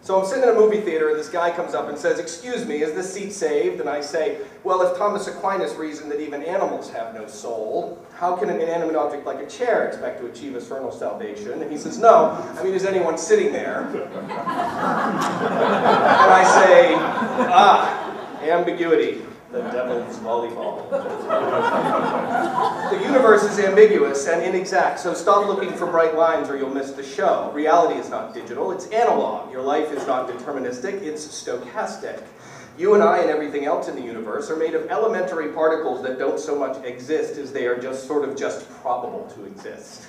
So I'm sitting in a movie theater and this guy comes up and says, "Excuse me, is this seat saved?" And I say, "Well, if Thomas Aquinas reasoned that even animals have no soul, how can an inanimate object like a chair expect to achieve eternal salvation?" And he says, "No, I mean, is anyone sitting there?" And I say, ambiguity. The devil's volleyball. The universe is ambiguous and inexact, so stop looking for bright lines or you'll miss the show. Reality is not digital, it's analog. Your life is not deterministic, it's stochastic. You and I and everything else in the universe are made of elementary particles that don't so much exist as they are just probable to exist.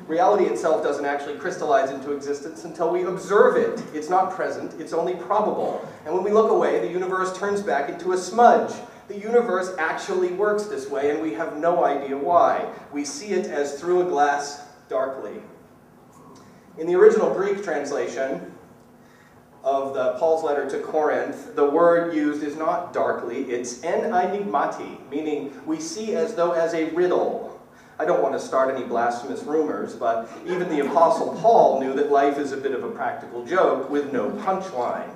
Reality itself doesn't actually crystallize into existence until we observe it. It's not present, it's only probable. And when we look away, the universe turns back into a smudge. The universe actually works this way, and we have no idea why. We see it as through a glass darkly. In the original Greek translation of Paul's letter to Corinth, the word used is not darkly, it's en enigmati, meaning we see as though as a riddle. I don't want to start any blasphemous rumors, but even the Apostle Paul knew that life is a bit of a practical joke with no punchline.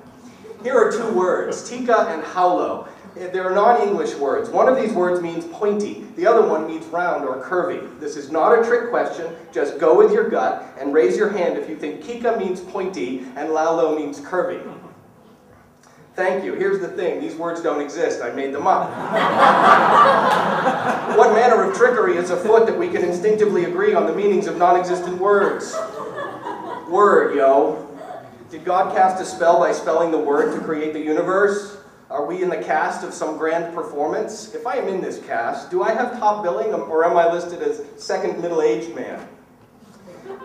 Here are two words, tika and haulo. They're non-English words. One of these words means pointy. The other one means round or curvy. This is not a trick question. Just go with your gut and raise your hand if you think kika means pointy and laulo means curvy. Thank you. Here's the thing. These words don't exist. I made them up. What manner of trickery is afoot that we can instinctively agree on the meanings of non-existent words? Word, yo. Did God cast a spell by spelling the word to create the universe? Are we in the cast of some grand performance? If I am in this cast, do I have top billing or am I listed as second middle-aged man?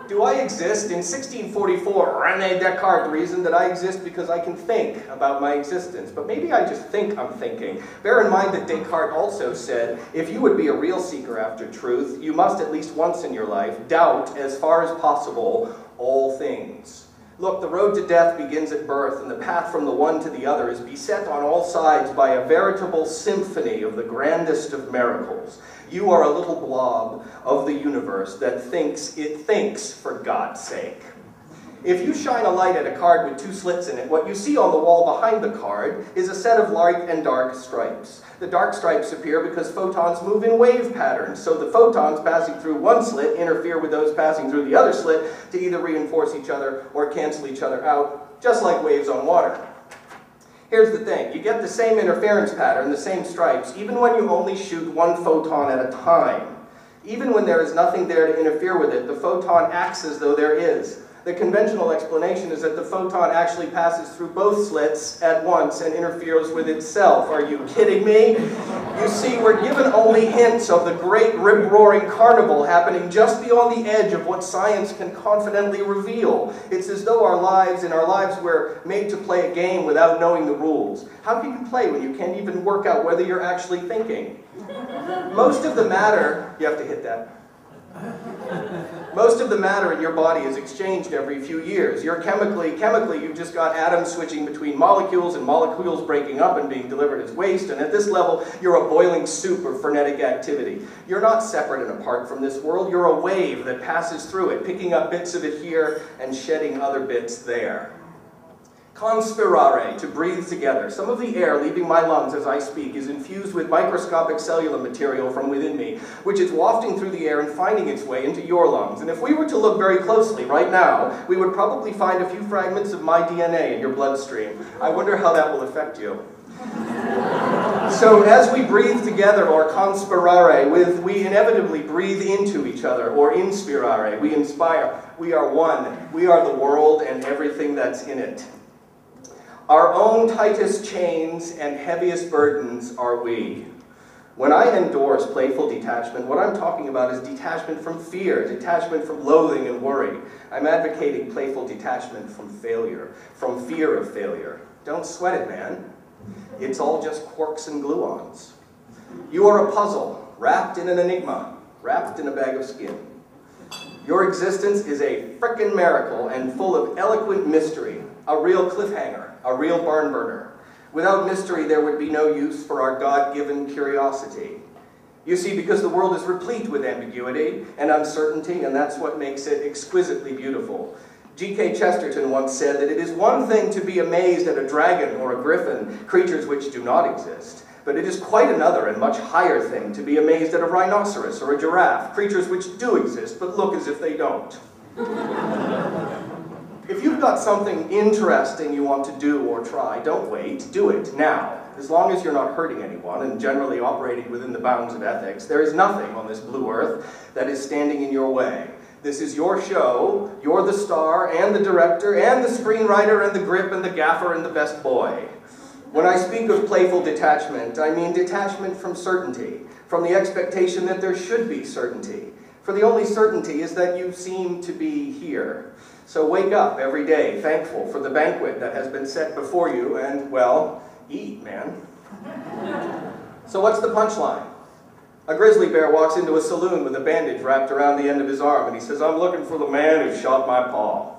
Do I exist? In 1644, René Descartes reasoned that I exist because I can think about my existence. But maybe I just think I'm thinking. Bear in mind that Descartes also said, if you would be a real seeker after truth, you must at least once in your life doubt, as far as possible, all things. Look, the road to death begins at birth, and the path from the one to the other is beset on all sides by a veritable symphony of the grandest of miracles. You are a little blob of the universe that thinks it thinks, for God's sake. If you shine a light at a card with two slits in it, what you see on the wall behind the card is a set of light and dark stripes. The dark stripes appear because photons move in wave patterns, so the photons passing through one slit interfere with those passing through the other slit to either reinforce each other or cancel each other out, just like waves on water. Here's the thing, you get the same interference pattern, the same stripes, even when you only shoot one photon at a time. Even when there is nothing there to interfere with it, the photon acts as though there is. The conventional explanation is that the photon actually passes through both slits at once and interferes with itself. Are you kidding me? You see, we're given only hints of the great rip-roaring carnival happening just beyond the edge of what science can confidently reveal. It's as though our lives were made to play a game without knowing the rules. How can you play when you can't even work out whether you're actually thinking? Most of the matter, you have to hit that. Most of the matter in your body is exchanged every few years. You're chemically, you've just got atoms switching between molecules and molecules breaking up and being delivered as waste. And at this level, you're a boiling soup of frenetic activity. You're not separate and apart from this world. You're a wave that passes through it, picking up bits of it here and shedding other bits there. Conspirare, to breathe together. Some of the air leaving my lungs as I speak is infused with microscopic cellular material from within me, which is wafting through the air and finding its way into your lungs. And if we were to look very closely right now, we would probably find a few fragments of my DNA in your bloodstream. I wonder how that will affect you. So as we breathe together, or conspirare, we inevitably breathe into each other, or inspirare, we inspire. We are one. We are the world and everything that's in it. Our own tightest chains and heaviest burdens are we. When I endorse playful detachment, what I'm talking about is detachment from fear, detachment from loathing and worry. I'm advocating playful detachment from failure, from fear of failure. Don't sweat it, man. It's all just quarks and gluons. You are a puzzle, wrapped in an enigma, wrapped in a bag of skin. Your existence is a frickin' miracle and full of eloquent mystery, a real cliffhanger, a real barn burner. Without mystery, there would be no use for our God-given curiosity. You see, because the world is replete with ambiguity and uncertainty, and that's what makes it exquisitely beautiful. G.K. Chesterton once said that it is one thing to be amazed at a dragon or a griffin, creatures which do not exist, but it is quite another and much higher thing to be amazed at a rhinoceros or a giraffe, creatures which do exist but look as if they don't. If you've got something interesting you want to do or try, don't wait, do it now. As long as you're not hurting anyone and generally operating within the bounds of ethics, there is nothing on this blue earth that is standing in your way. This is your show, you're the star and the director and the screenwriter and the grip and the gaffer and the best boy. When I speak of playful detachment, I mean detachment from certainty, from the expectation that there should be certainty. For the only certainty is that you seem to be here. So wake up every day thankful for the banquet that has been set before you and, well, eat, man. So what's the punchline? A grizzly bear walks into a saloon with a bandage wrapped around the end of his arm, and he says, "I'm looking for the man who shot my paw."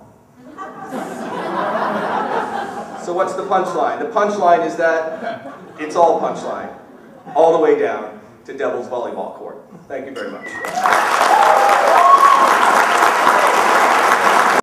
So what's the punchline? The punchline is that it's all punchline, all the way down to Devil's Volleyball Court. Thank you very much.